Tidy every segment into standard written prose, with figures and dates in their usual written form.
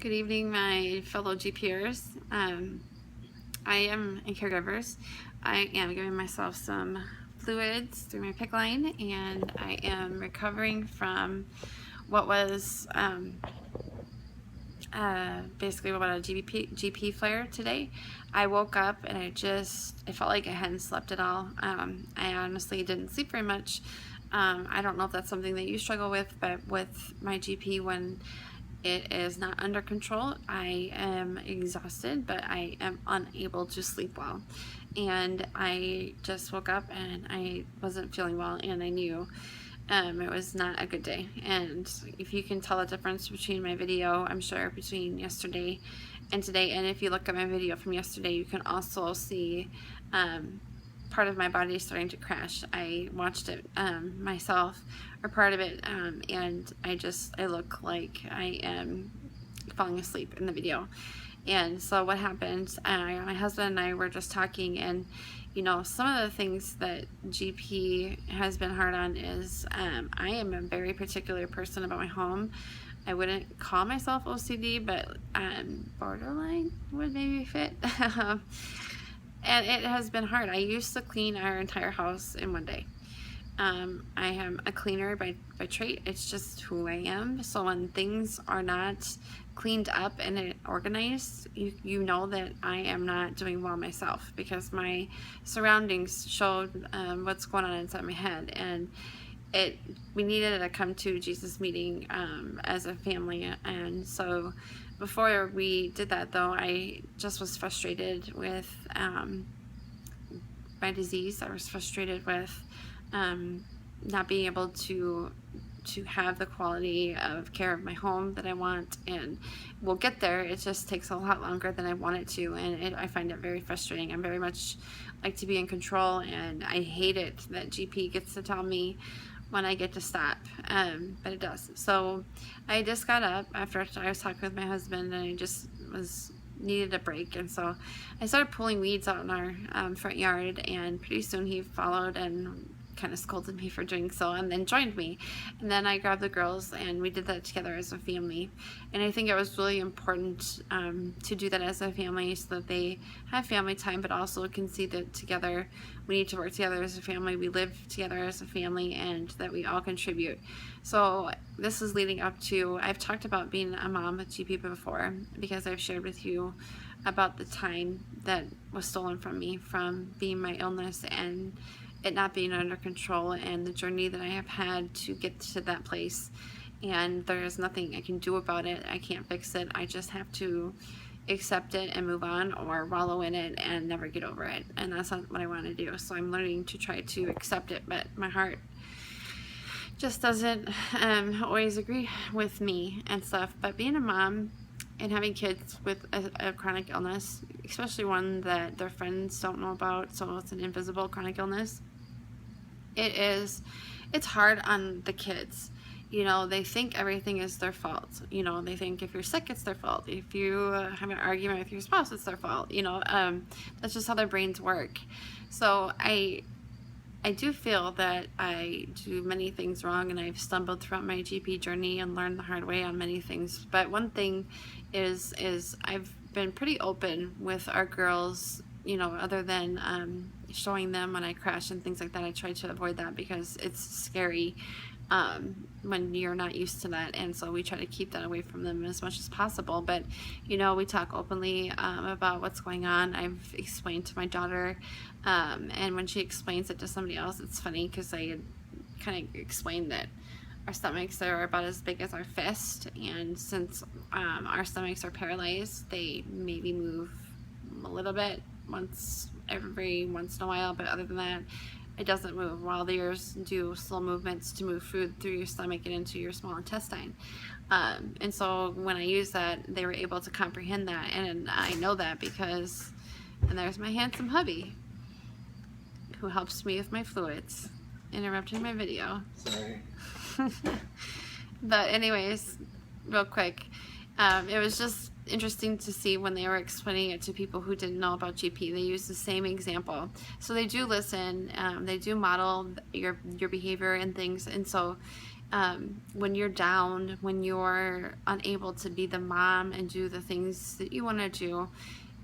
Good evening, my fellow GPers. I am a caregiver. I am giving myself some fluids through my PICC line, and I am recovering from what was basically what a GP flare today. I woke up and I felt like I hadn't slept at all. I honestly didn't sleep very much. I don't know if that's something that you struggle with, but with my GP, when it is not under control, I am exhausted, but I am unable to sleep well. And I just woke up and I wasn't feeling well, and I knew it was not a good day. And if you can tell the difference between my video, I'm sure, between yesterday and today, and if you look at my video from yesterday, you can also see part of my body is starting to crash. I watched it myself, or part of it, and I look like I am falling asleep in the video. And so what happened, my husband and I were just talking, and some of the things that GP has been hard on is I am a very particular person about my home. I wouldn't call myself OCD, but borderline would maybe fit. And it has been hard. I used to clean our entire house in one day. I am a cleaner by trait. It's just who I am. So when things are not cleaned up and organized, you know that I am not doing well myself, because my surroundings showed what's going on inside my head. And we needed to come to Jesus meeting as a family. And so before we did that, though, I just was frustrated with my disease. I was frustrated with not being able to have the quality of care of my home that I want, and we'll get there. It just takes a lot longer than I want it to, and I find it very frustrating. I'm very much like to be in control, and I hate it that GP gets to tell me when I get to stop, but it does. So I just got up after I was talking with my husband, and I just needed a break, and so I started pulling weeds out in our front yard, and pretty soon he followed and kind of scolded me for doing so, and then joined me. And then I grabbed the girls, and we did that together as a family. And I think it was really important to do that as a family, so that they have family time, but also can see that together we need to work together as a family. We live together as a family, and that we all contribute. So this is leading up to, I've talked about being a mom with GP before, because I've shared with you about the time that was stolen from me from being my illness and it not being under control, and the journey that I have had to get to that place. And there is nothing I can do about it. I can't fix it. I just have to accept it and move on, or wallow in it and never get over it. And that's not what I want to do. So I'm learning to try to accept it, but my heart just doesn't always agree with me and stuff. But being a mom and having kids with a chronic illness, especially one that their friends don't know about, so it's an invisible chronic illness, it's hard on the kids. They think everything is their fault. They think if you're sick, it's their fault. If you have an argument with your spouse, it's their fault. That's just how their brains work. So I do feel that I do many things wrong, and I've stumbled throughout my GP journey and learned the hard way on many things. But one thing is I've been pretty open with our girls, other than showing them when I crash and things like that. I try to avoid that because it's scary when you're not used to that, and so we try to keep that away from them as much as possible. But we talk openly about what's going on. I've explained to my daughter, and when she explains it to somebody else, it's funny, because I had kind of explained that our stomachs are about as big as our fist, and since our stomachs are paralyzed, they maybe move a little bit every once in a while, but other than that, it doesn't move, while the yours do slow movements to move food through your stomach and into your small intestine. And so when I use that, they were able to comprehend that, and I know that because, and there's my handsome hubby who helps me with my fluids, interrupting my video. Sorry. But anyways, real quick, it was just interesting to see when they were explaining it to people who didn't know about GP. They use the same example, so they do listen. They do model your behavior and things, and so when you're down, when you're unable to be the mom and do the things that you want to do,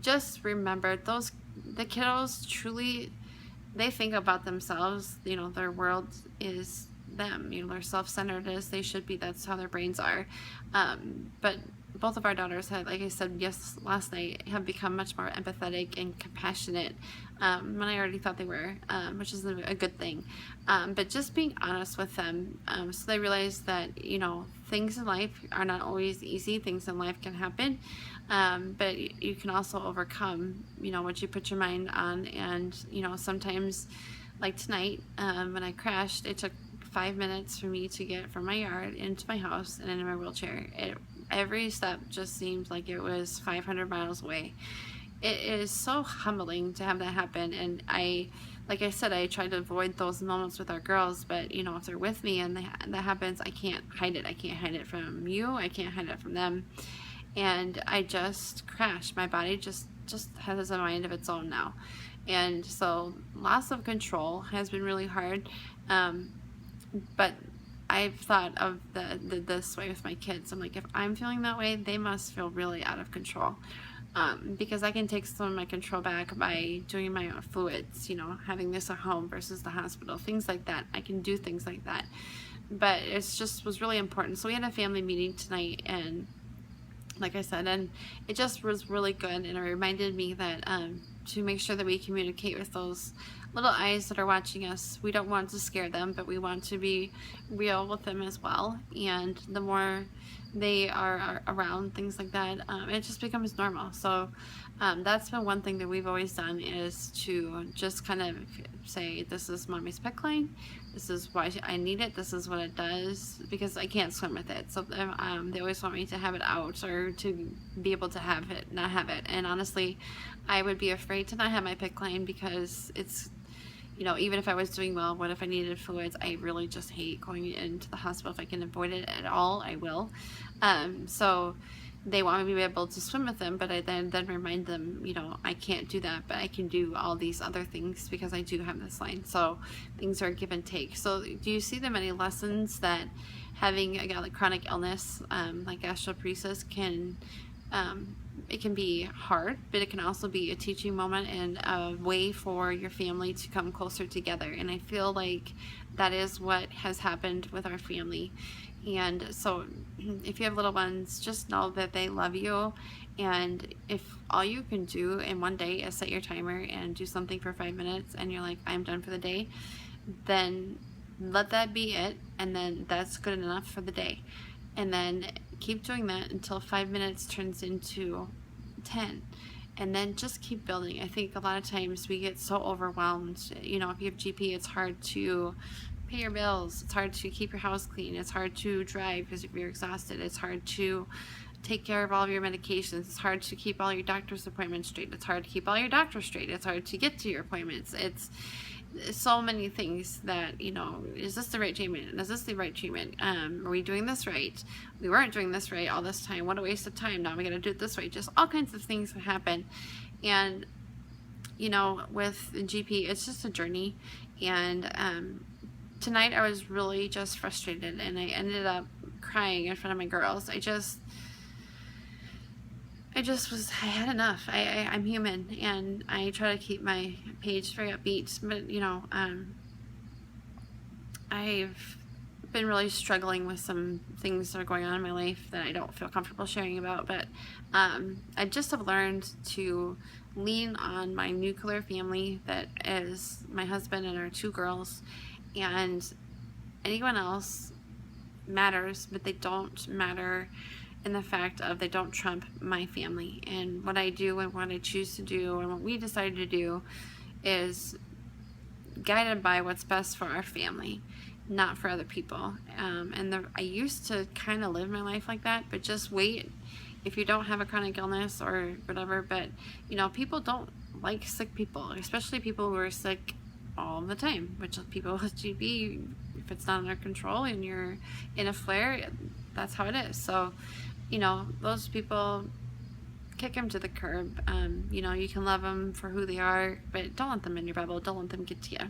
just remember the kiddos truly, they think about themselves. Their world is them. They're self-centered as they should be. That's how their brains are. But both of our daughters had, like I said, yes, last night, have become much more empathetic and compassionate, when I already thought they were, which is a good thing. But just being honest with them, so they realize that, things in life are not always easy. Things in life can happen, but you can also overcome, what you put your mind on. And, sometimes, like tonight, when I crashed, it took 5 minutes for me to get from my yard into my house and into my wheelchair. Every step just seemed like it was 500 miles away. It is so humbling to have that happen. And like I said, I try to avoid those moments with our girls, but if they're with me and that happens, I can't hide it. I can't hide it from you. I can't hide it from them. And I just crashed. My body just has a mind of its own now. And so loss of control has been really hard. But I've thought of this way with my kids. I'm like, if I'm feeling that way, they must feel really out of control. Because I can take some of my control back by doing my own fluids, having this at home versus the hospital, things like that. I can do things like that. But it's just was really important. So we had a family meeting tonight, and like I said, and it just was really good, and it reminded me that to make sure that we communicate with those little eyes that are watching us. We don't want to scare them, but we want to be real with them as well. And the more they are around things like that, it just becomes normal. So that's been one thing that we've always done, is to just kind of say, this is mommy's PICC line, this is why I need it, this is what it does, because I can't swim with it. So they always want me to have it out, or to be able to have it, not have it. And honestly, I would be afraid to not have my PICC line, because it's, even if I was doing well, what if I needed fluids? I really just hate going into the hospital. If I can avoid it at all, I will. So they want me to be able to swim with them, but I then remind them, I can't do that, but I can do all these other things because I do have this line. So things are give and take. So do you see the many lessons that having a chronic illness, like gastroparesis, can it can be hard, but it can also be a teaching moment and a way for your family to come closer together. And I feel like that is what has happened with our family. And so if you have little ones, just know that they love you. And if all you can do in one day is set your timer and do something for 5 minutes, and you're like, I'm done for the day, then let that be it. And then that's good enough for the day. And then keep doing that until 5 minutes turns into 10. And then just keep building. I think a lot of times we get so overwhelmed. If you have GP, it's hard to pay your bills. It's hard to keep your house clean. It's hard to drive because if you're exhausted. It's hard to take care of all of your medications. It's hard to keep all your doctor's appointments straight. It's hard to keep all your doctors straight. It's hard to get to your appointments. It's so many things that, is this the right treatment? Is this the right treatment? Are we doing this right? We weren't doing this right all this time. What a waste of time. Now we got to do it this way. Just all kinds of things that happen. And, with GP, it's just a journey. And tonight I was really just frustrated, and I ended up crying in front of my girls. I had enough. I'm human, and I try to keep my page very upbeat, but I've been really struggling with some things that are going on in my life that I don't feel comfortable sharing about, but I just have learned to lean on my nuclear family that is my husband and our 2 girls, and anyone else matters, but they don't matter in the fact of they don't trump my family. And what I do and what I choose to do and what we decided to do is guided by what's best for our family, not for other people. I used to kind of live my life like that, but just wait if you don't have a chronic illness or whatever. But people don't like sick people, especially people who are sick all the time, which people with GP, if it's not under control and you're in a flare, that's how it is. So those people kick them to the curb. You know, you can love them for who they are, but don't let them in your bubble. Don't let them get to you.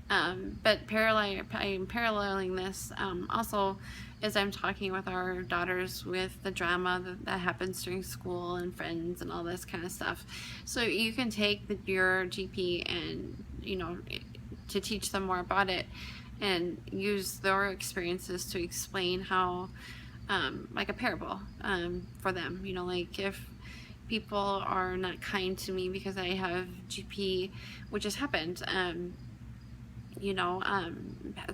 But I'm paralleling this also as I'm talking with our daughters with the drama that happens during school and friends and all this kind of stuff. So you can take your GP and, you know, to teach them more about it and use their experiences to explain how, like a parable for them. You know, like if people are not kind to me because I have GP, which has happened, you know,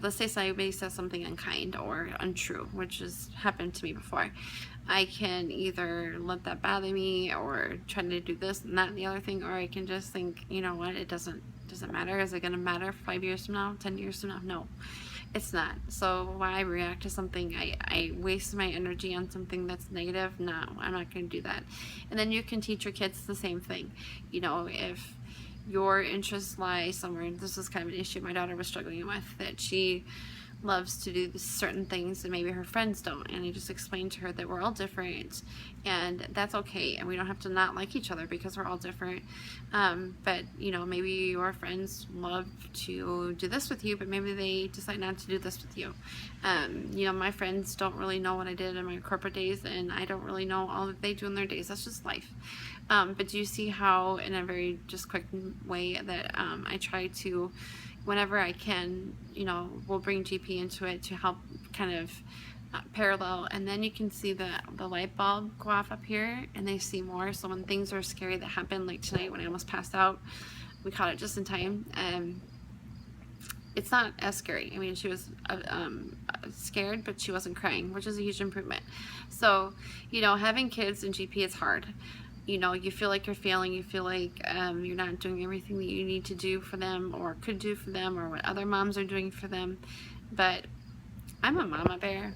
let's say somebody says something unkind or untrue, which has happened to me before. I can either let that bother me or try to do this and that and the other thing, or I can just think, you know what, it doesn't matter. Is it going to matter 5 years from now, 10 years from now? No, it's not. So why react to something? I waste my energy on something that's negative? No, I'm not going to do that. And then you can teach your kids the same thing. You know, if your interests lie somewhere, this is kind of an issue my daughter was struggling with, that she loves to do certain things and maybe her friends don't, and I just explained to her that we're all different and that's okay, and we don't have to not like each other because we're all different. But you know, maybe your friends love to do this with you, but maybe they decide not to do this with you. You know, my friends don't really know what I did in my corporate days, and I don't really know all that they do in their days. That's just life. But do you see how, in a very just quick way, that I try to, whenever I can, you know, we'll bring GP into it to help kind of parallel, and then you can see the light bulb go off up here and they see more. So when things are scary that happen, like tonight when I almost passed out, we caught it just in time. It's not as scary. I mean, she was scared, but she wasn't crying, which is a huge improvement. So, you know, having kids in GP is hard. You know, you feel like you're failing, you feel like you're not doing everything that you need to do for them or could do for them or what other moms are doing for them. But I'm a mama bear,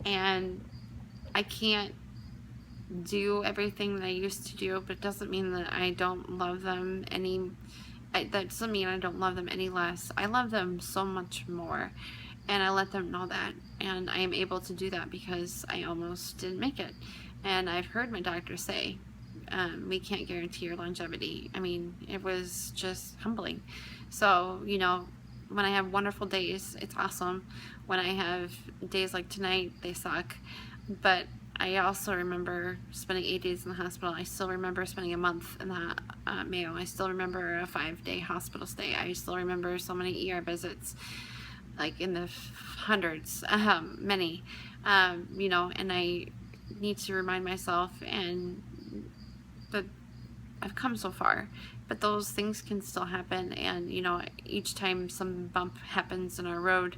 and I can't do everything that I used to do, but it doesn't mean that I don't love them that doesn't mean I don't love them any less. I love them so much more, and I let them know that, and I am able to do that because I almost didn't make it. And I've heard my doctor say, we can't guarantee your longevity. I mean, it was just humbling. So, you know, when I have wonderful days, it's awesome. When I have days like tonight, they suck. But I also remember spending 8 days in the hospital. I still remember spending a month in the Mayo. I still remember a 5-day hospital stay. I still remember so many ER visits, like in the hundreds, many, you know, and I need to remind myself and that I've come so far, but those things can still happen. And you know, each time some bump happens in our road,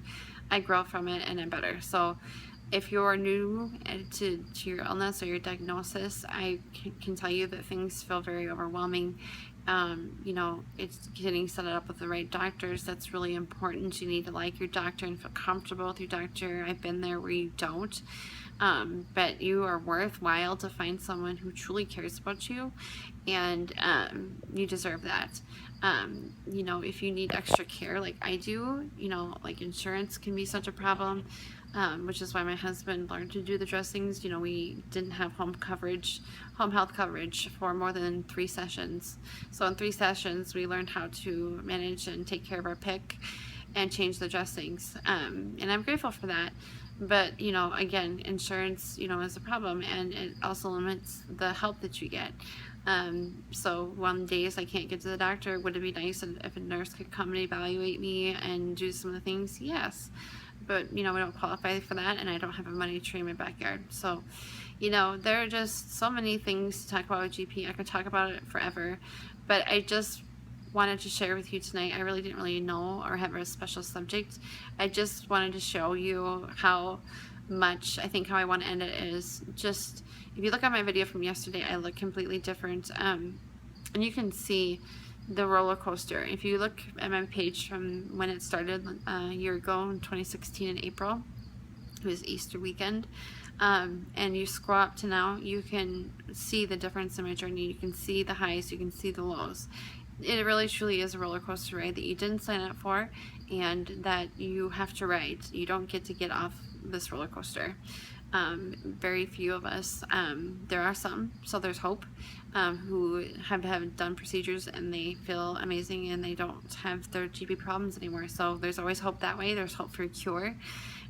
I grow from it and I'm better. So if you're new to your illness or your diagnosis, I can tell you that things feel very overwhelming. You know, it's getting set up with the right doctors. That's really important. You need to like your doctor and feel comfortable with your doctor. I've been there where you don't. But you are worthwhile to find someone who truly cares about you, and you deserve that. You know, if you need extra care like I do, you know, like insurance can be such a problem, which is why my husband learned to do the dressings. You know, we didn't have home health coverage for more than 3 sessions. So in 3 sessions, we learned how to manage and take care of our pick and change the dressings. And I'm grateful for that. But, you know, again, insurance, you know, is a problem, and it also limits the help that you get. So one days I can't get to the doctor. Would it be nice if a nurse could come and evaluate me and do some of the things? Yes. But, you know, we don't qualify for that, and I don't have a money tree in my backyard. So, you know, there are just so many things to talk about with GP. I could talk about it forever, but I just wanted to share with you tonight. I really didn't really know or have a special subject. I just wanted to show you how much, I think how I want to end it is just, if you look at my video from yesterday, I look completely different. And you can see the roller coaster. If you look at my page from when it started a year ago in 2016 in April, it was Easter weekend, and you scroll up to now, you can see the difference in my journey. You can see the highs, you can see the lows. It really truly is a roller coaster ride that you didn't sign up for and that you have to ride. You don't get to get off this roller coaster. Very few of us. There are some, so there's hope, who have done procedures and they feel amazing and they don't have their GP problems anymore. So there's always hope that way. There's hope for a cure.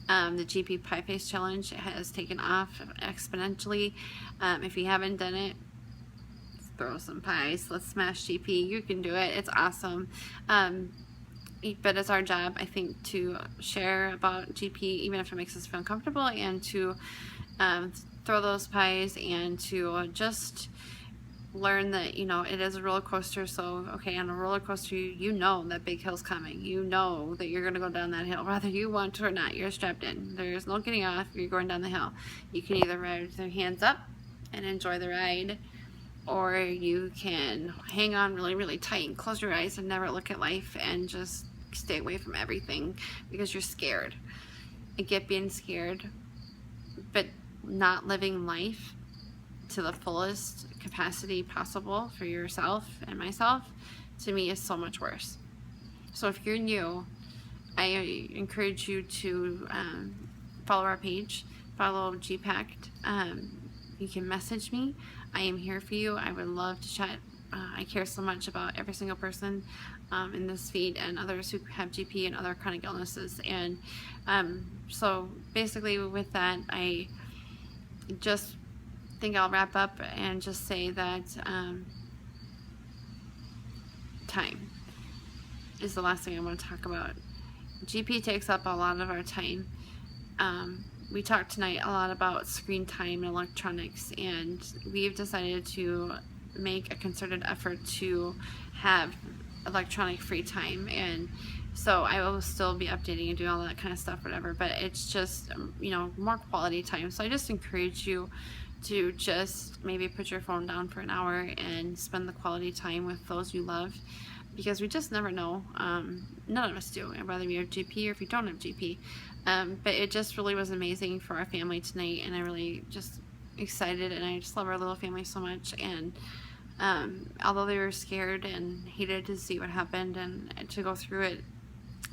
The GP Pie Face Challenge has taken off exponentially. If you haven't done it, throw some pies. Let's smash GP. You can do it. It's awesome. But it's our job, I think, to share about GP, even if it makes us feel uncomfortable, and to throw those pies and to just learn that, you know, it is a roller coaster. So, okay, on a roller coaster, you know that big hill's coming. You know that you're going to go down that hill, whether you want to or not. You're strapped in. There's no getting off. You're going down the hill. You can either ride with your hands up and enjoy the ride, or you can hang on really, really tight and close your eyes and never look at life and just stay away from everything because you're scared. I get being scared, but not living life to the fullest capacity possible for yourself and myself, to me, is so much worse. So if you're new, I encourage you to follow our page, follow GPACT. You can message me. I am here for you. I would love to chat. I care so much about every single person in this feed and others who have GP and other chronic illnesses. And so basically with that, I just think I'll wrap up and just say that time is the last thing I want to talk about. GP takes up a lot of our time. We talked tonight a lot about screen time and electronics, and we've decided to make a concerted effort to have electronic free time. And so I will still be updating and doing all that kind of stuff, whatever, but it's just, you know, more quality time. So I just encourage you to just maybe put your phone down for an hour and spend the quality time with those you love, because we just never know. None of us do, whether you have GP or if you don't have GP. But it just really was amazing for our family tonight, and I really just excited, and I just love our little family so much. And although they were scared and hated to see what happened and to go through it,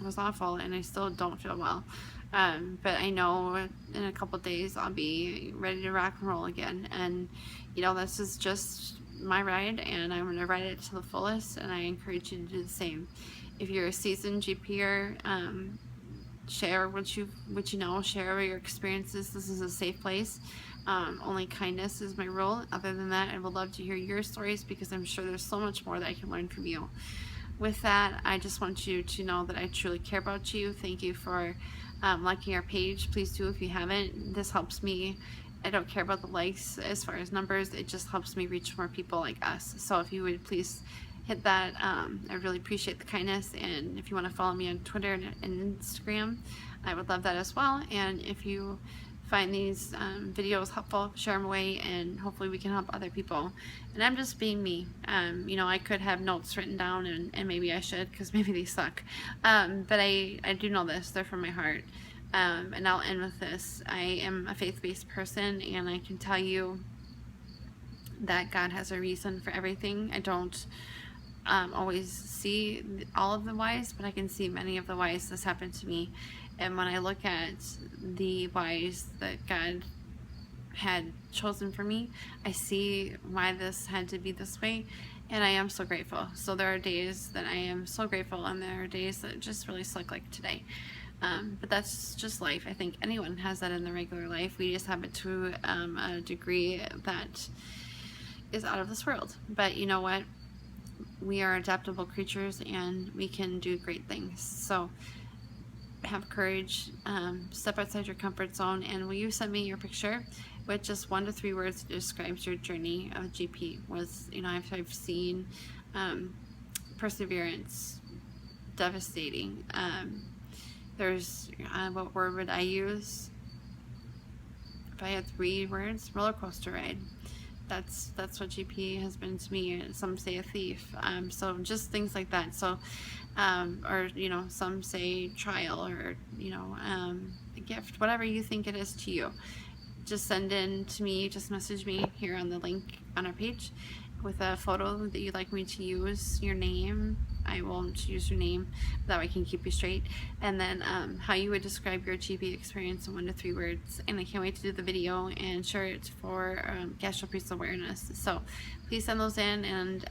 it was awful, and I still don't feel well. But I know in a couple days I'll be ready to rock and roll again. And, you know, this is just my ride, and I'm going to ride it to the fullest, and I encourage you to do the same. If you're a seasoned GPer, share what you know, share your experiences. This is a safe place. Only kindness is my rule. Other than that, I would love to hear your stories, because I'm sure there's so much more that I can learn from you. With that, I just want you to know that I truly care about you. Thank you for liking our page. Please do if you haven't. This helps me. I don't care about the likes as far as numbers. It just helps me reach more people like us. So if you would please hit that, I really appreciate the kindness. And if you want to follow me on Twitter and Instagram, I would love that as well. And if you find these videos helpful, share them away, and hopefully we can help other people. And I'm just being me. You know, I could have notes written down, and maybe I should, because maybe they suck. But I do know this. They're from my heart. And I'll end with this. I am a faith-based person, and I can tell you that God has a reason for everything. I don't always see all of the whys, but I can see many of the whys that's happened to me. And when I look at the whys that God had chosen for me, I see why this had to be this way, and I am so grateful. So there are days that I am so grateful, and there are days that just really suck, like today. But that's just life. I think anyone has that in their regular life. We just have it to a degree that is out of this world. But you know what? We are adaptable creatures, and we can do great things. So have courage, step outside your comfort zone, and will you send me your picture with just 1 to 3 words that describes your journey of GP? Was, you know, I've seen perseverance, devastating. There's what word would I use? If I had 3 words, roller coaster ride. That's what GP has been to me. Some say a thief. So just things like that. So, or, you know, some say trial, or, you know, a gift, whatever you think it is to you. Just send in to me, just message me here on the link on our page with a photo that you'd like me to use, your name, I won't use your name, that way I can keep you straight. And then how you would describe your GP experience in 1 to 3 words. And I can't wait to do the video and share it for Gastroparesis awareness. So please send those in, and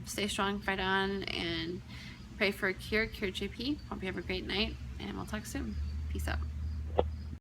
stay strong, fight on, and pray for a cure GP. Hope you have a great night, and we'll talk soon. Peace out.